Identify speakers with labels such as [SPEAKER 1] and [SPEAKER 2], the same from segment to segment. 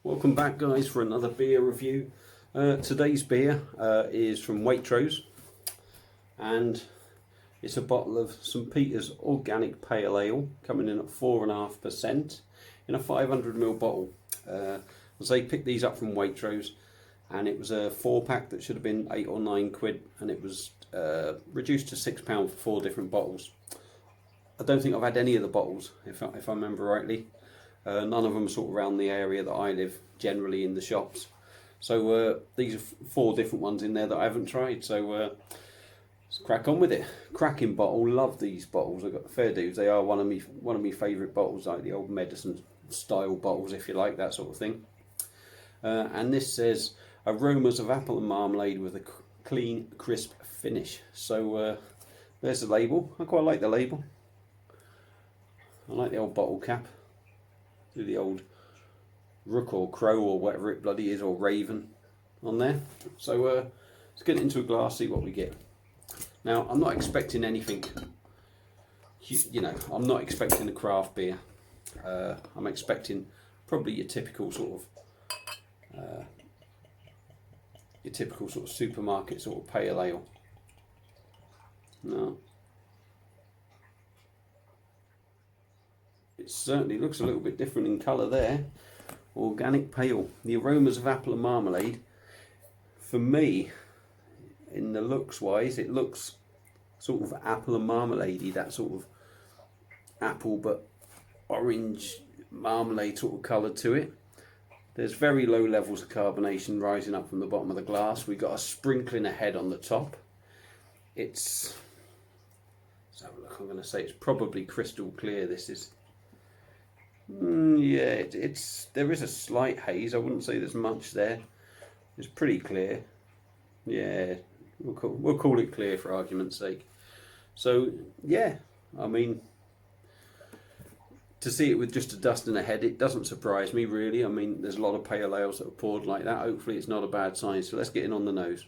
[SPEAKER 1] Welcome back, guys, for another beer review. Today's beer is from Waitrose, and it's a bottle of St Peter's Organic Pale Ale, coming in at 4.5% in a 500ml bottle. As they picked these up from Waitrose, and it was a 4-pack that should have been £8 or £9, and it was reduced to £6 for 4 different bottles. I don't think I've had any of the bottles, if I remember rightly. None of them are sort of around the area that I live, generally in the shops. So these are 4 different ones in there that I haven't tried. So let's crack on with it. Cracking bottle. Love these bottles. I've got fair dues. They are one of my favourite bottles, like the old medicine style bottles, if you like, that sort of thing. And this says aromas of apple and marmalade with a clean, crisp finish. So there's the label. I quite like the label. I like the old bottle cap. Do the old rook or crow or whatever it bloody is, or raven on there. So let's get it into a glass, see what we get. Now, I'm not expecting anything, you know, I'm not expecting a craft beer. I'm expecting probably your typical sort of supermarket sort of pale ale. No. It certainly looks a little bit different in colour there. Organic pale. The aromas of apple and marmalade. For me, in the looks wise, it looks sort of apple and marmalade-y, that sort of apple but orange marmalade sort of colour to it. There's very low levels of carbonation rising up from the bottom of the glass. We've got a sprinkling ahead on the top. Let's have a look. I'm going to say it's probably crystal clear. This is. Yeah, there is a slight haze. I wouldn't say there's much there. It's pretty clear. Yeah, we'll call it clear for argument's sake. So yeah, I mean, to see it with just a dust in the head, it doesn't surprise me really. I mean, there's a lot of pale ales that are poured like that. Hopefully it's not a bad sign. So let's get in on the nose.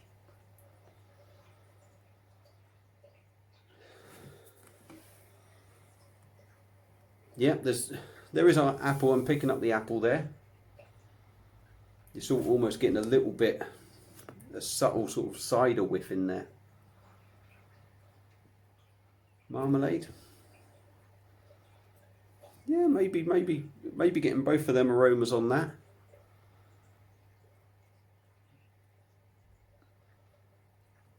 [SPEAKER 1] Yeah, there is our apple. I'm picking up the apple there. You're sort of almost getting a little bit, a subtle sort of cider whiff in there. Marmalade. Yeah, maybe getting both of them aromas on that.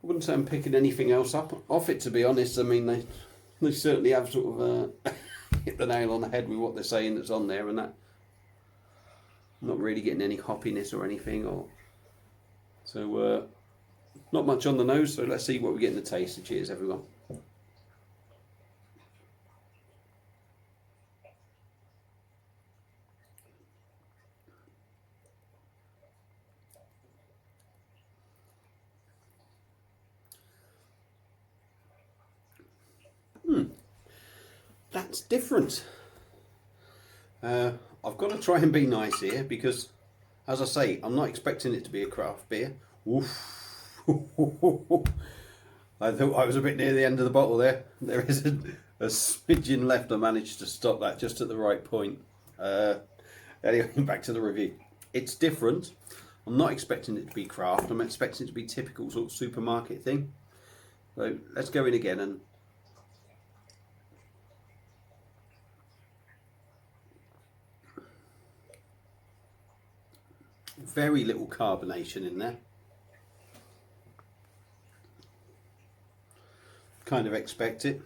[SPEAKER 1] I wouldn't say I'm picking anything else up off it, to be honest. I mean, they certainly have sort of hit the nail on the head with what they're saying that's on there, and that. I'm not really getting any hoppiness or anything, so not much on the nose. So let's see what we get in the taste. So cheers, everyone. That's different. I've got to try and be nice here because, as I say, I'm not expecting it to be a craft beer. Oof. I thought I was a bit near the end of the bottle there. There is a smidgen left. I managed to stop that just at the right point. Anyway, back to the review. It's different. I'm not expecting it to be craft. I'm expecting it to be typical sort of supermarket thing. So let's go in again and. Very little carbonation in there. Kind of expect it.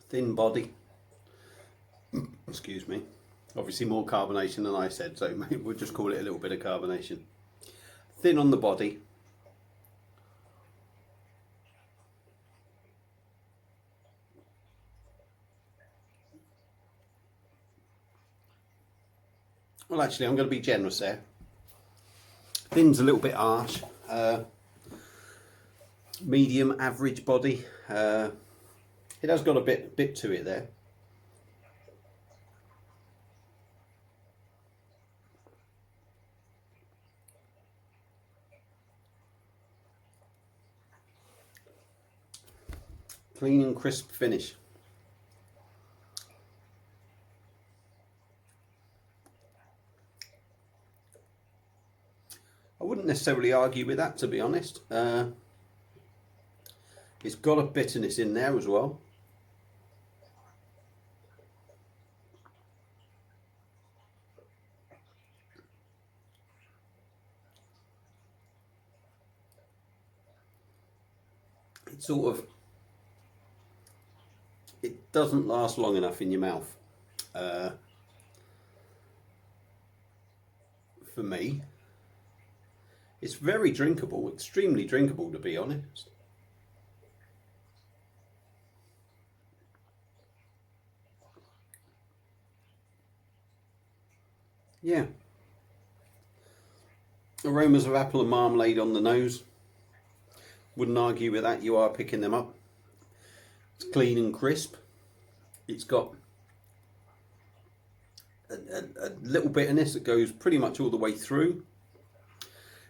[SPEAKER 1] Thin body. Excuse me. Obviously more carbonation than I said, so maybe we'll just call it a little bit of carbonation. Thin on the body. Well, actually, I'm going to be generous there. Thin's a little bit harsh. Medium, average body. It has got a bit to it there. Clean and crisp finish. I wouldn't necessarily argue with that, to be honest. It's got a bitterness in there as well. It sort of, it doesn't last long enough in your mouth. For me, it's very drinkable, extremely drinkable, to be honest. Yeah. Aromas of apple and marmalade on the nose. Wouldn't argue with that, you are picking them up. It's clean and crisp. It's got a little bitterness that goes pretty much all the way through.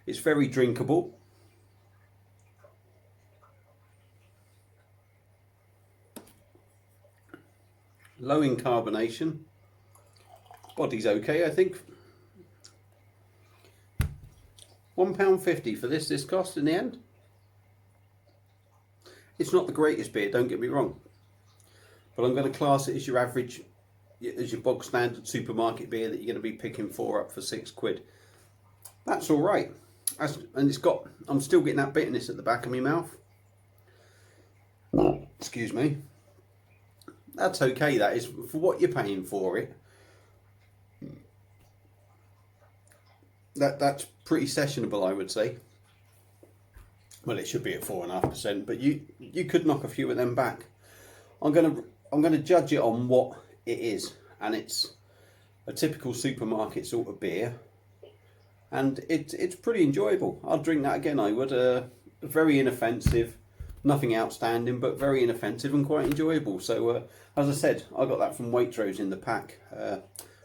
[SPEAKER 1] It's very drinkable. Low in carbonation. Body's okay, I think. £1.50 for this cost in the end. It's not the greatest beer, don't get me wrong, but I'm going to class it as your average, as your bog standard supermarket beer that you're going to be picking four up for £6. That's all right. And it's got, I'm still getting that bitterness at the back of my mouth. Excuse me. That's okay, that is, for what you're paying for it. That's pretty sessionable, I would say. Well, it should be at 4.5%, but you could knock a few of them back. I'm gonna judge it on what it is, and it's a typical supermarket sort of beer, and it's pretty enjoyable. I'll drink that again. I would. Very inoffensive, nothing outstanding, but very inoffensive and quite enjoyable. So as I said, I got that from Waitrose in the pack.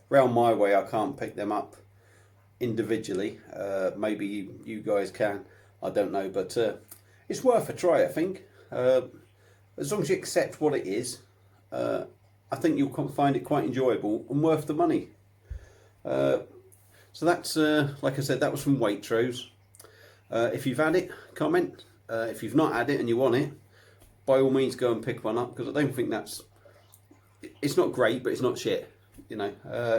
[SPEAKER 1] Round my way, I can't pick them up individually. Maybe you guys can, I don't know, but it's worth a try, I think. As long as you accept what it is, I think you'll find it quite enjoyable and worth the money. So that's, like I said, that was from Waitrose. If you've had it, comment. If you've not had it and you want it, by all means go and pick one up, because I don't think it's not great, but it's not shit. You know,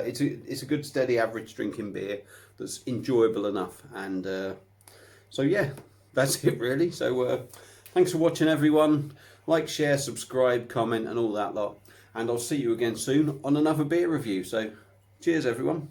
[SPEAKER 1] it's a good steady average drinking beer that's enjoyable enough. And so yeah, that's it really. So thanks for watching, everyone. Like, share, subscribe, comment and all that lot, and I'll see you again soon on another beer review. So cheers, everyone.